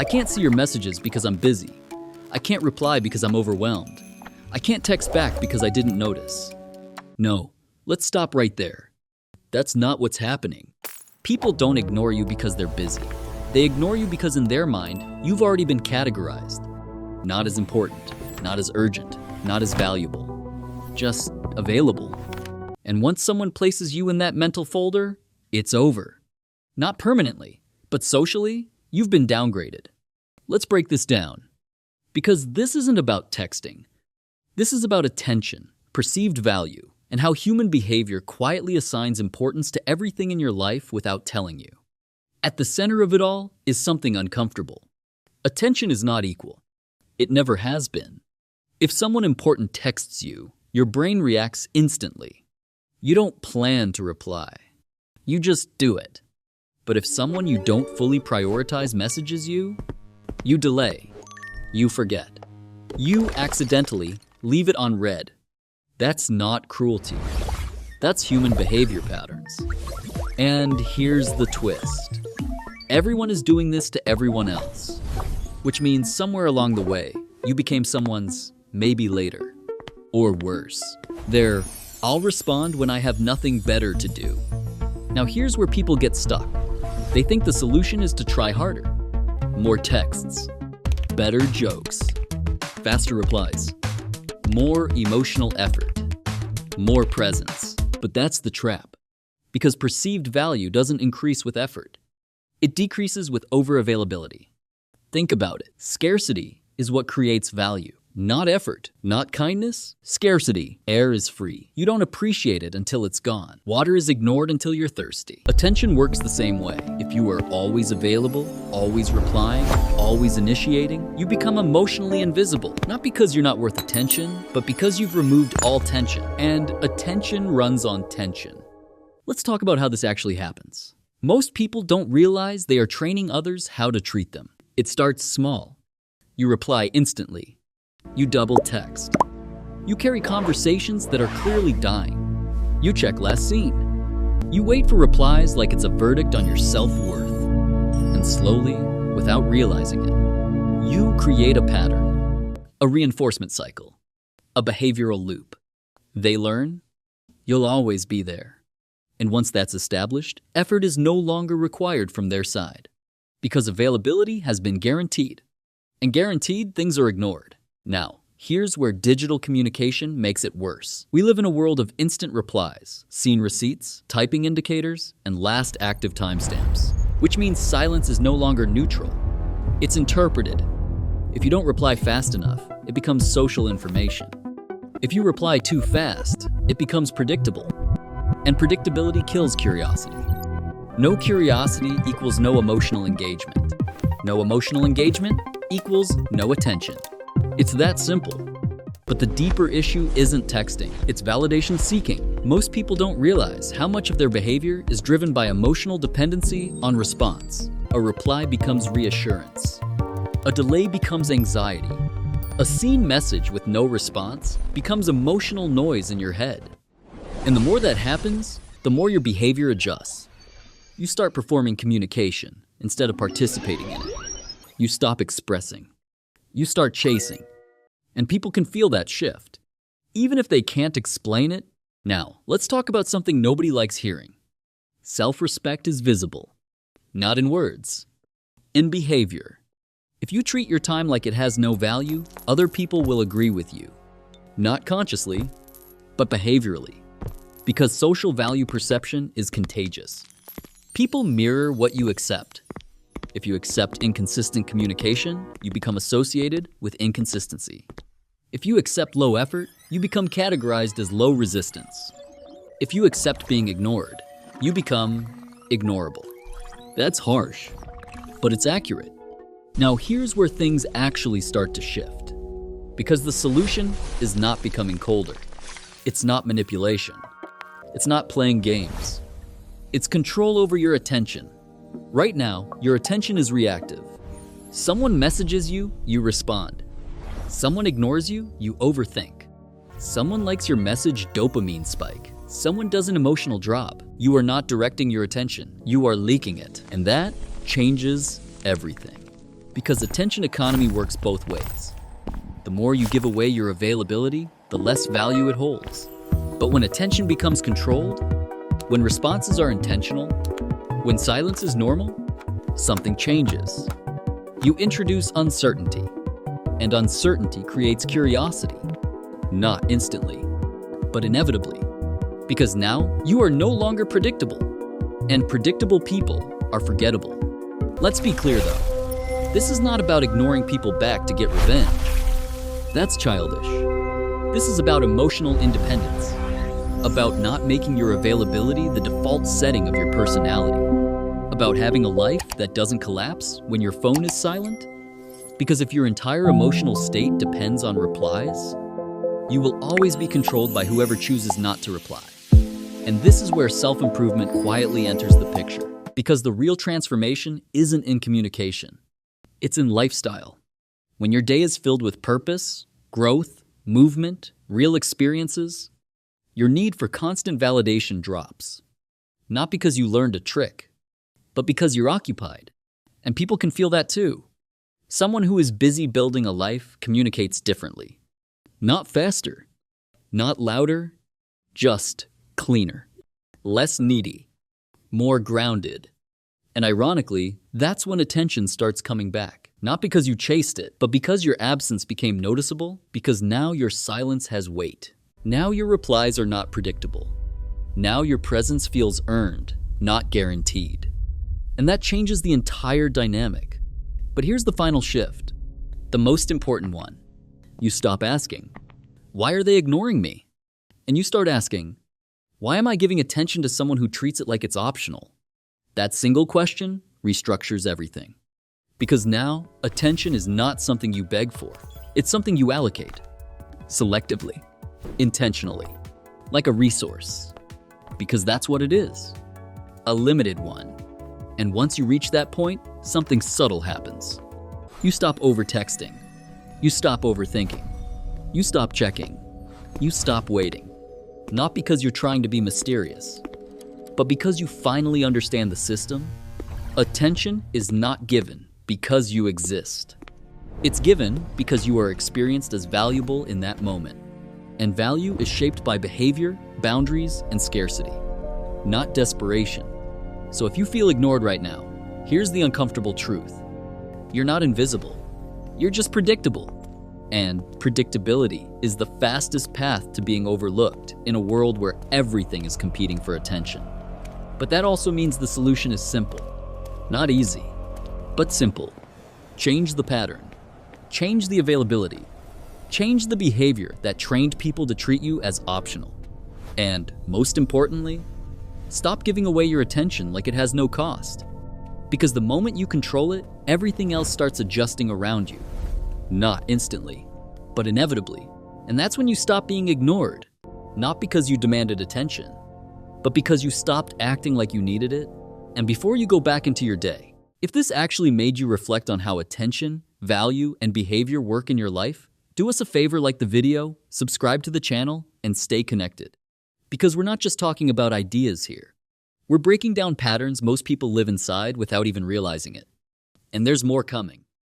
I can't see your messages because I'm busy. I can't reply because I'm overwhelmed. I can't text back because I didn't notice. No, let's stop right there. That's not what's happening. People don't ignore you because they're busy. They ignore you because in their mind, you've already been categorized. Not as important, not as urgent, not as valuable. Just available. And once someone places you in that mental folder, it's over. Not permanently, but socially, you've been downgraded. Let's break this down. Because this isn't about texting. This is about attention, perceived value, and how human behavior quietly assigns importance to everything in your life without telling you. At the center of it all is something uncomfortable. Attention is not equal. It never has been. If someone important texts you, your brain reacts instantly. You don't plan to reply. You just do it. But if someone you don't fully prioritize messages you delay. You forget. You accidentally leave it on read. That's not cruelty. That's human behavior patterns. And here's the twist. Everyone is doing this to everyone else, which means somewhere along the way, you became someone's maybe later. Or worse, their I'll respond when I have nothing better to do. Now here's where people get stuck. They think the solution is to try harder. More texts, better jokes, faster replies, more emotional effort, more presence. But that's the trap. Because perceived value doesn't increase with effort. It decreases with overavailability. Think about it. Scarcity is what creates value. Not effort, not kindness. Scarcity. Air is free. You don't appreciate it until it's gone. Water is ignored until you're thirsty. Attention works the same way. If you are always available, always replying, always initiating, you become emotionally invisible. Not because you're not worth attention, but because you've removed all tension. And attention runs on tension. Let's talk about how this actually happens. Most people don't realize they are training others how to treat them. It starts small. You reply instantly. You double text. You carry conversations that are clearly dying. You check last seen. You wait for replies like it's a verdict on your self-worth. And slowly, without realizing it, you create a pattern, a reinforcement cycle, a behavioral loop. They learn, you'll always be there. And once that's established, effort is no longer required from their side. Because availability has been guaranteed. And guaranteed things are ignored. Now, here's where digital communication makes it worse. We live in a world of instant replies, seen receipts, typing indicators, and last active timestamps, which means silence is no longer neutral. It's interpreted. If you don't reply fast enough, it becomes social information. If you reply too fast, it becomes predictable. And predictability kills curiosity. No curiosity equals no emotional engagement. No emotional engagement equals no attention. It's that simple. But the deeper issue isn't texting, it's validation seeking. Most people don't realize how much of their behavior is driven by emotional dependency on response. A reply becomes reassurance. A delay becomes anxiety. A seen message with no response becomes emotional noise in your head. And the more that happens, the more your behavior adjusts. You start performing communication instead of participating in it. You stop expressing. You start chasing. And people can feel that shift, even if they can't explain it. Now, let's talk about something nobody likes hearing. Self-respect is visible, not in words, in behavior. If you treat your time like it has no value, other people will agree with you. Not consciously, but behaviorally. Because social value perception is contagious. People mirror what you accept. If you accept inconsistent communication, you become associated with inconsistency. If you accept low effort, you become categorized as low resistance. If you accept being ignored, you become ignorable. That's harsh, but it's accurate. Now here's where things actually start to shift. Because the solution is not becoming colder. It's not manipulation. It's not playing games. It's control over your attention. Right now, your attention is reactive. Someone messages you, you respond. Someone ignores you, you overthink. Someone likes your message, dopamine spike. Someone does an emotional drop. You are not directing your attention. You are leaking it. And that changes everything. Because attention economy works both ways. The more you give away your availability, the less value it holds. But when attention becomes controlled, when responses are intentional, when silence is normal, something changes. You introduce uncertainty, and uncertainty creates curiosity. Not instantly, but inevitably. Because now you are no longer predictable, and predictable people are forgettable. Let's be clear though, this is not about ignoring people back to get revenge. That's childish. This is about emotional independence, about not making your availability the default setting of your personality, about having a life that doesn't collapse when your phone is silent. Because if your entire emotional state depends on replies, you will always be controlled by whoever chooses not to reply. And this is where self-improvement quietly enters the picture, because the real transformation isn't in communication. It's in lifestyle. When your day is filled with purpose, growth, movement, real experiences, your need for constant validation drops. Not because you learned a trick, but because you're occupied. And people can feel that too. Someone who is busy building a life communicates differently. Not faster, not louder, just cleaner, less needy, more grounded. And ironically, that's when attention starts coming back. Not because you chased it, but because your absence became noticeable, because now your silence has weight. Now your replies are not predictable. Now your presence feels earned, not guaranteed. And that changes the entire dynamic. But here's the final shift, the most important one. You stop asking, why are they ignoring me? And you start asking, why am I giving attention to someone who treats it like it's optional? That single question restructures everything. Because now, attention is not something you beg for. It's something you allocate. Selectively. Intentionally. Like a resource. Because that's what it is. A limited one. And once you reach that point, something subtle happens. You stop over-texting. You stop overthinking. You stop checking. You stop waiting. Not because you're trying to be mysterious, but because you finally understand the system. Attention is not given because you exist. It's given because you are experienced as valuable in that moment. And value is shaped by behavior, boundaries, and scarcity, not desperation. So if you feel ignored right now, here's the uncomfortable truth. You're not invisible. You're just predictable. And predictability is the fastest path to being overlooked in a world where everything is competing for attention. But that also means the solution is simple. Not easy, but simple. Change the pattern. Change the availability. Change the behavior that trained people to treat you as optional. And most importantly, stop giving away your attention like it has no cost. Because the moment you control it, everything else starts adjusting around you. Not instantly, but inevitably. And that's when you stop being ignored. Not because you demanded attention, but because you stopped acting like you needed it. And before you go back into your day, if this actually made you reflect on how attention, value, and behavior work in your life, do us a favor, like the video, subscribe to the channel, and stay connected. Because we're not just talking about ideas here. We're breaking down patterns most people live inside without even realizing it. And there's more coming.